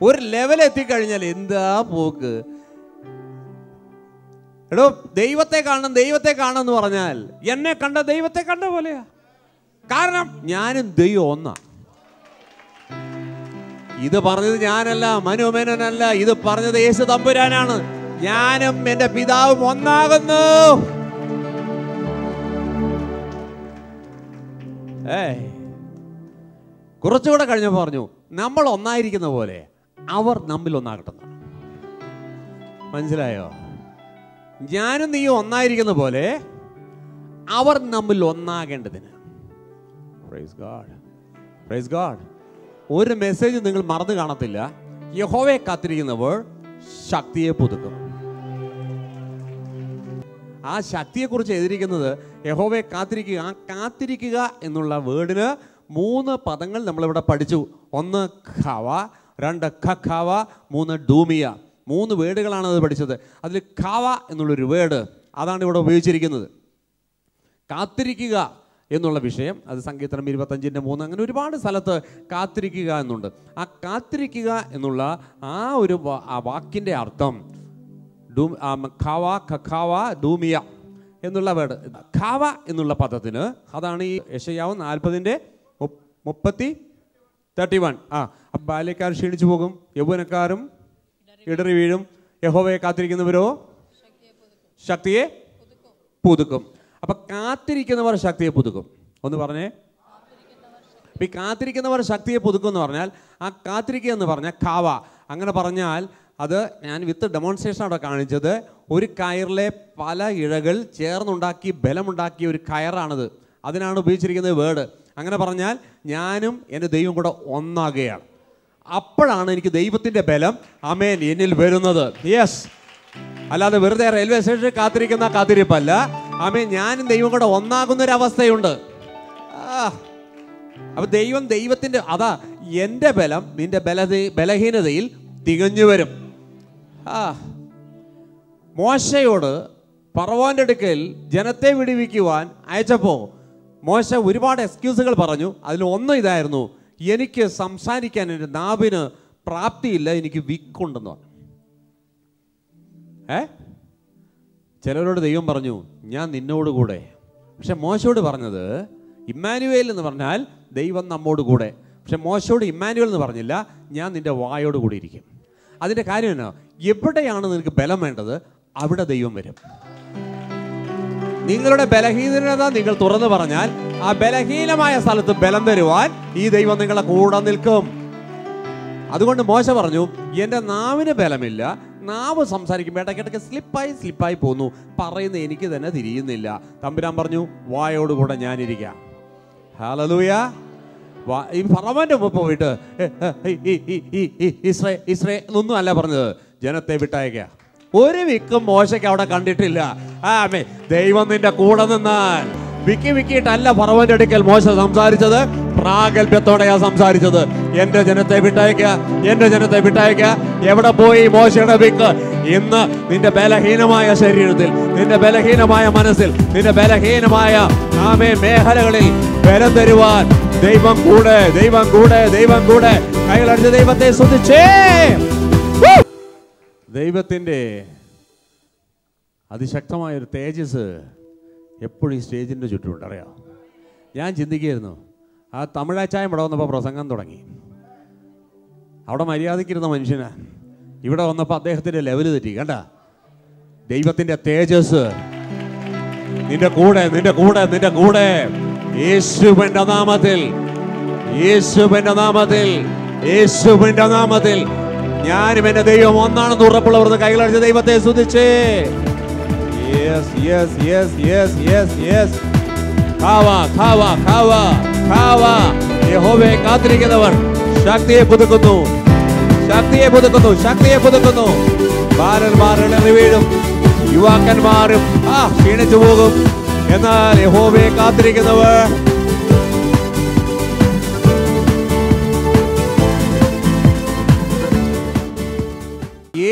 ഒരു ലെവലെത്തിക്കഴിഞ്ഞാൽ എന്താ പോക്ക്. എടോ, ദൈവത്തെ കാണണം, ദൈവത്തെ കാണണം എന്ന് പറഞ്ഞാൽ എന്നെ കണ്ട ദൈവത്തെ കണ്ട പോലെയാ. കാരണം ഞാനും ദൈവം ഒന്നാ. ഇത് പറഞ്ഞത് ഞാനല്ല, മനുമേനല്ല, ഇത് പറഞ്ഞത് യേശു തമ്പുരാനാണ്. ഞാനും എന്റെ പിതാവും ഒന്നാകുന്നു. കുറച്ചുകൂടെ കഴിഞ്ഞപ്പോൾ പറഞ്ഞു, നമ്മൾ ഒന്നായിരിക്കുന്ന പോലെ അവർ നമ്മിൽ ഒന്നാകട്ടെ. മനസ്സിലായോ? ഞാനും നീ ഒന്നായിരിക്കുന്ന പോലെ അവർ നമ്മിൽ ഒന്നാകേണ്ടതിന്. Praise God, praise God. ഒരു മെസ്സേജ് നിങ്ങൾ മറന്നു കാണത്തില്ല. യഹോവയെ കാത്തിരിക്കുന്നവർ ശക്തിയെ പുതുക്കും. ആ ശക്തിയെക്കുറിച്ച് എഴുതിയിരിക്കുന്നത് യഹോവയെ കാത്തിരിക്കുക. ആ കാത്തിരിക്കുക എന്നുള്ള വേർഡിന് 3 പദങ്ങൾ നമ്മളിവിടെ പഠിച്ചു. 1 ഖവ, 2 ഖഖവ, 3 ഡൂമിയ. 3 വേർഡുകളാണ് അത് പഠിച്ചത്. അതിൽ ഖവ എന്നുള്ളൊരു വേർഡ് അതാണ് ഇവിടെ ഉപയോഗിച്ചിരിക്കുന്നത്. കാത്തിരിക്കുക എന്നുള്ള വിഷയം അത് സങ്കീർത്തനം 25:3 അങ്ങനെ ഒരുപാട് സ്ഥലത്ത് കാത്തിരിക്കുക എന്നുണ്ട്. ആ കാത്തിരിക്കുക എന്നുള്ള ആ ഒരു വാക്കിൻ്റെ അർത്ഥം ഖവ, ഖഖവ, ഡൂമിയ എന്നുള്ള വേർഡ്. ഖവ എന്നുള്ള പദത്തിന് അതാണ് ഈ യെശയ്യാവ് 40:31. ബാല്യക്കാർ ക്ഷീണിച്ചു പോകും, യൗവനക്കാരും ഇടറി വീഴും, യഹോവയെ കാത്തിരിക്കുന്നവരോ ശക്തിയെ പുതുക്കും. അപ്പൊ കാത്തിരിക്കുന്നവർ ശക്തിയെ പുതുക്കും. ഒന്ന് പറഞ്ഞേ. ഈ കാത്തിരിക്കുന്നവർ ശക്തിയെ പുതുക്കും എന്ന് പറഞ്ഞാൽ ആ കാത്തിരിക്കുക എന്ന് പറഞ്ഞാൽ ഖാവ. അങ്ങനെ പറഞ്ഞാൽ അത് ഞാൻ വിത്ത് ഡെമോൺസ്ട്രേഷൻ അവിടെ കാണിച്ചത് ഒരു കയറിലെ പല ഇഴകൾ ചേർന്നുണ്ടാക്കി ബലമുണ്ടാക്കിയ ഒരു കയറാണത്. അതിനാണ് ഉപയോഗിച്ചിരിക്കുന്നത് വേർഡ്. അങ്ങനെ പറഞ്ഞാൽ ഞാനും എൻ്റെ ദൈവം കൂടെ ഒന്നാകുകയാണ്. അപ്പോഴാണ് എനിക്ക് ദൈവത്തിൻ്റെ ബലം ആമേൻ എന്നിൽ വരുന്നത്. യെസ്, അല്ലാതെ വെറുതെ റെയിൽവേ സ്റ്റേഷനിൽ കാത്തിരിക്കുന്ന കാത്തിരിപ്പല്ല. ആമേൻ, ഞാനും ദൈവം കൂടെ ഒന്നാകുന്നൊരവസ്ഥയുണ്ട്. അപ്പൊ ദൈവത്തിൻ്റെ അതാ എൻ്റെ ബലം നിന്റെ ബലഹീനതയിൽ തികഞ്ഞു വരും. മോശയോട് ഫറവോന്റെ അടുക്കൽ ജനത്തെ വിടുവിക്കുവാൻ അയച്ചപ്പോൾ മോശ ഒരുപാട് എക്സ്ക്യൂസുകൾ പറഞ്ഞു. അതിൽ ഒന്ന് ഇതായിരുന്നു, എനിക്ക് സംസാരിക്കാൻ എൻ്റെ നാവിന് പ്രാപ്തിയില്ല, എനിക്ക് വിക്കുണ്ടെന്ന് പറഞ്ഞു. ചിലരോട് ദൈവം പറഞ്ഞു ഞാൻ നിന്നോട് കൂടെ. പക്ഷെ മോശയോട് പറഞ്ഞത് ഇമ്മാനുവേൽ എന്ന് പറഞ്ഞാൽ ദൈവം നമ്മോട് കൂടെ. പക്ഷെ മോശയോട് ഇമ്മാനുവേൽ എന്ന് പറഞ്ഞില്ല, ഞാൻ നിന്റെ വായോട് കൂടി ഇരിക്കും. അതിൻ്റെ കാര്യം എന്നാ, എവിടെയാണ് നിനക്ക് ബലം വേണ്ടത് അവിടെ ദൈവം വരും. നിങ്ങളുടെ ബലഹീനത നിങ്ങൾ തുറന്നു പറഞ്ഞാൽ ആ ബലഹീനമായ സ്ഥലത്ത് ബലം തരുവാൻ ഈ ദൈവം നിങ്ങളെ കൂടെ നിൽക്കും. അതുകൊണ്ട് മോശ പറഞ്ഞു എൻ്റെ നാവിന് ബലമില്ല, നാവ് സംസാരിക്കുമ്പോൾ ഇടയ്ക്കിടയ്ക്ക് സ്ലിപ്പായി പോന്നു, പറയുന്ന എനിക്ക് തന്നെ തിരിയുന്നില്ല. തമ്പുരാൻ പറഞ്ഞു വായോടുകൂടെ ഞാനിരിക്കാം. ഹല്ലേലൂയ. ഈ ഫറവോന്റെ മുമ്പ് പോയിട്ട് ഇസ്രയേൽ എന്നൊന്നും അല്ല പറഞ്ഞത്, ജനത്തെ വിട്ടയക്കുക. ഒരു വിക്കും മോശയ്ക്ക് അവിടെ കണ്ടിട്ടില്ല. ദൈവം നിന്റെ കൂടെ നിന്നാൽ വിക്കിയിട്ടല്ല ഫറവോന്റെ അടുക്കൽ മോശ സംസാരിച്ചത്, പ്രാഗൽഭ്യത്തോടെയാ സംസാരിച്ചത്. എന്റെ ജനത്തെ വിട്ടയക്കുക, എന്റെ ജനത്തെ വിട്ടയക്കുക. എവിടെ പോയി മോശയുടെ വിക്ക്? ഇന്ന് നിന്റെ ബലഹീനമായ ശരീരത്തിൽ, നിന്റെ ബലഹീനമായ മനസ്സിൽ, നിന്റെ ബലഹീനമായ മേഖലകളിൽ ബലം തരുവാൻ ദൈവം കൂടെ, ദൈവം കൂടെ, ദൈവം കൂടെ. കൈകളടിച്ച് ദൈവത്തെ സ്തുതിച്ചേ. ദൈവത്തിൻ്റെ അതിശക്തമായൊരു തേജസ് എപ്പോഴും ഈ സ്റ്റേജിൻ്റെ ചുറ്റുമുണ്ട്. അറിയാം, ഞാൻ ചിന്തിക്കുകയായിരുന്നു, ആ തമിഴാച്ചായം ഇവിടെ വന്നപ്പോൾ പ്രസംഗം തുടങ്ങി. അവിടെ മര്യാദയ്ക്കിരുന്ന മനുഷ്യനാ, ഇവിടെ വന്നപ്പോൾ അദ്ദേഹത്തിൻ്റെ ലെവല് തെറ്റി. കണ്ട, ദൈവത്തിൻ്റെ തേജസ് നിന്റെ കൂടെ, നിന്റെ കൂടെ, നിന്റെ കൂടെ. യേശുവിന്റെ നാമത്തിൽ, യേശുവിന്റെ നാമത്തിൽ, യേശുവിന്റെ നാമത്തിൽ ഞാനും എന്റെ ദൈവം ഒന്നാണെന്ന് ഉറപ്പുള്ളവർ കൈകളടിച്ച് ദൈവത്തെ സ്തുതിച്ചേ. Yes yes yes yes yes yes. യഹോവയെ കാത്തിരിക്കുന്നവർ ശക്തിയെ പുതുക്കുന്നു, ശക്തിയെ പുതുക്കുന്നു, ശക്തിയെ പുതുക്കുന്നു. ബാലന്മാർ ഇടറി വീഴും, യുവാക്കന്മാരും ക്ഷീണിച്ചു പോകും. എന്നാൽ യഹോവയെ കാത്തിരിക്കുന്നവർ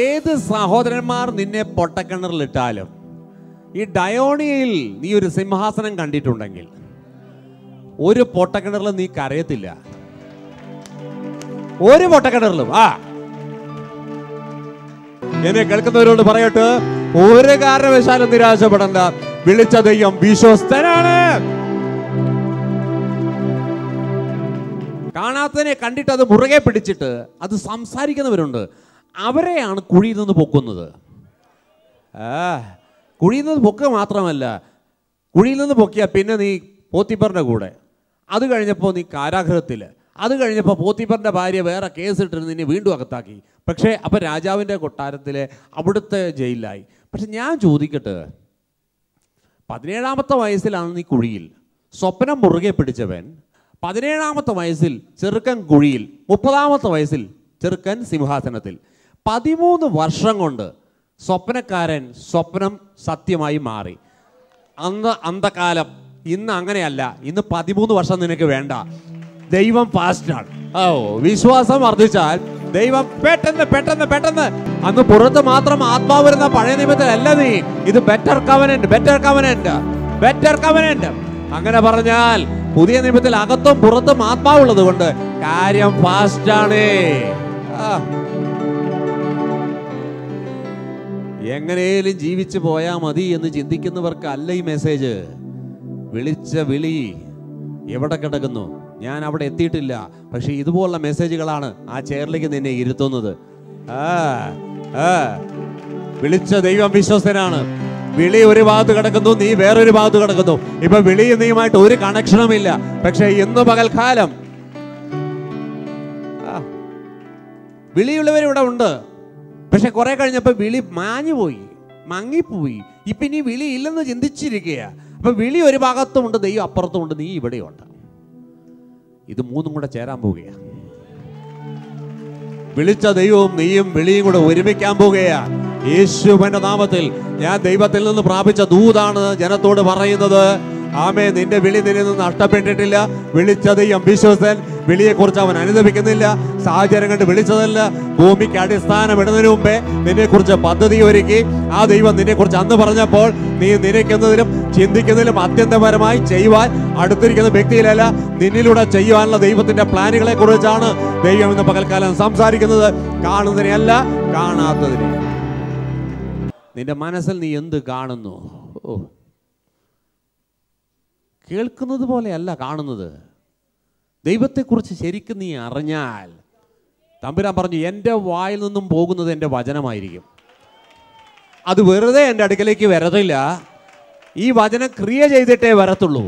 ഏത് സഹോദരന്മാർ നിന്നെ പൊട്ടക്കിണറിലിട്ടാലും, ഈ ഡയോണിയയിൽ നീ ഒരു സിംഹാസനം കണ്ടിട്ടുണ്ടെങ്കിൽ ഒരു പൊട്ടക്കിണറിൽ നീ കരയത്തില്ല. ഒരു പൊട്ടക്കിണറിലും. എന്നെ കേൾക്കുന്നവരോട് പറയട്ടെ, ഒരു കാരണവശാലും നിരാശപ്പെടണ്ട. വിളിച്ച ദൈവം വിശ്വസ്തനാണ്. കാണാത്തതിനെ കണ്ടിട്ട് അത് മുറുകെ പിടിച്ചിട്ട് അത് സംസാരിക്കുന്നവരുണ്ട്. അവരെയാണ് കുഴിയിൽ നിന്ന് പൊക്കുന്നത്. കുഴിയിൽ നിന്ന് പൊക്കുക മാത്രമല്ല, കുഴിയിൽ നിന്ന് പൊക്കിയാൽ പിന്നെ നീ പോത്തിപ്പറിൻ്റെ കൂടെ, അത് കഴിഞ്ഞപ്പോൾ നീ കാരാഗൃഹത്തിൽ, അത് കഴിഞ്ഞപ്പോൾ പോത്തിപ്പറിൻ്റെ ഭാര്യ വേറെ കേസിട്ടിരുന്ന് നിന്നെ വീണ്ടും അകത്താക്കി. പക്ഷേ അപ്പം രാജാവിൻ്റെ കൊട്ടാരത്തിലെ അവിടുത്തെ ജയിലിലായി. പക്ഷെ ഞാൻ ചോദിക്കട്ടെ, 17ാമത്തെ വയസ്സിലാണ് നീ കുഴിയിൽ, സ്വപ്നം മുറുകെ പിടിച്ചവൻ 17ാമത്തെ വയസ്സിൽ ചെറുക്കൻ കുഴിയിൽ, 30ാമത്തെ വയസ്സിൽ ചെറുക്കൻ സിംഹാസനത്തിൽ. 13 വർഷം കൊണ്ട് സ്വപ്നക്കാരൻ സ്വപ്നം സത്യമായി മാറി. അന്ന് അന്ധകാലം. ഇന്ന് അങ്ങനെയല്ല. ഇന്ന് 13 വർഷം നിനക്ക് വേണ്ട. ദൈവം ഫാസ്റ്റാണ്. വിശ്വാസം വർദ്ധിച്ചാൽ ദൈവം പെട്ടെന്ന് പെട്ടെന്ന് പെട്ടെന്ന്. അന്ന് പുറത്ത് മാത്രം ആത്മാവ് വരുന്ന പഴയ നിയമത്തിലല്ല നീ. ഇത് better covenant, better covenant, better covenant. അങ്ങനെ പറഞ്ഞാൽ പുതിയ നിയമത്തിൽ അകത്തും പുറത്തും ആത്മാവുള്ളത് കൊണ്ട് കാര്യം ഫാസ്റ്റാണ്. എങ്ങനെയും ജീവിച്ചു പോയാൽ മതി എന്ന് ചിന്തിക്കുന്നവർക്ക് അല്ല ഈ മെസ്സേജ്. വിളിച്ച വിളി എവിടെ കിടക്കുന്നു? ഞാൻ അവിടെ എത്തിയിട്ടില്ല, പക്ഷെ ഇതുപോലുള്ള മെസ്സേജുകളാണ് ആ ചെയറിലേക്ക് നിന്നെ ഇരുത്തുന്നത്. വിളിച്ച ദൈവം വിശ്വസ്തനാണ്. വിളി ഒരു ഭാഗത്ത് കിടക്കുന്നു, നീ വേറൊരു ഭാഗത്ത് കിടക്കുന്നു. ഇപ്പൊ വിളിയും നീയുമായിട്ട് ഒരു കണക്ഷനുമില്ല. പക്ഷെ ഇന്ന് പകൽക്കാലം വിളിയുള്ളവരിവിടെ ഉണ്ട്. പക്ഷെ കുറെ കഴിഞ്ഞപ്പോ വിളി മാഞ്ഞുപോയി, മങ്ങിപ്പോയി. ഇപ്പൊ ഇനി വിളി ഇല്ലെന്ന് ചിന്തിച്ചിരിക്കുക. അപ്പൊ വിളി ഒരു ഭാഗത്തുമുണ്ട്, ദൈവം അപ്പുറത്തുമുണ്ട്, നീ ഇവിടെയുണ്ട്. ഇത് മൂന്നും കൂടെ ചേരാൻ പോവുകയാണ്. വിളിച്ച ദൈവവും നീയും വിളിയും കൂടെ ഒരുമിക്കാൻ പോവുകയാണ്. യേശുവിന്റെ നാമത്തിൽ ഞാൻ ദൈവത്തിൽ നിന്ന് പ്രാപിച്ച ദൂതാണ് ജനത്തോട് പറയുന്നത്. ആമേ, നിന്റെ വിളി നിന്നിൽ നിന്ന് നഷ്ടപ്പെട്ടിട്ടില്ല. വിളിച്ച ദൈവം വിശ്വസ്തൻ. വിളിയെക്കുറിച്ച് അവൻ അനുദപിക്കുന്നില്ല. സാഹചര്യം കണ്ട് വിളിച്ചതല്ല. ഭൂമിക്ക് അടിസ്ഥാനം ഇടുന്നതിന് മുമ്പേ നിന്നെക്കുറിച്ച് പദ്ധതി ഒരുക്കി. ആ ദൈവം നിന്നെക്കുറിച്ച് അന്ന് പറഞ്ഞപ്പോൾ നീ നിനയ്ക്കുന്നതിലും ചിന്തിക്കുന്നതിലും അത്യന്തപരമായി ചെയ്യുവാൻ അടുത്തിരിക്കുന്ന വ്യക്തിയിലല്ല, നിന്നിലൂടെ ചെയ്യുവാനുള്ള ദൈവത്തിന്റെ പ്ലാനുകളെ കുറിച്ചാണ് ദൈവം ഇന്ന് പകൽക്കാലം സംസാരിക്കുന്നത്. കാണുന്നതിനെയല്ല, കാണാത്തതിനെ. നിന്റെ മനസ്സിൽ നീ എന്ത് കാണുന്നു? കേൾക്കുന്നത് പോലെയല്ല കാണുന്നത്. ദൈവത്തെക്കുറിച്ച് ശരിക്കും നീ അറിഞ്ഞാൽ, തമ്പുരാൻ പറഞ്ഞു, എൻ്റെ വായിൽ നിന്നും പോകുന്നത് എൻ്റെ വചനമായിരിക്കും. അത് വെറുതെ എൻ്റെ അടുക്കലേക്ക് വരത്തില്ല. ഈ വചനം ക്രിയ ചെയ്തിട്ടേ വരത്തുള്ളൂ.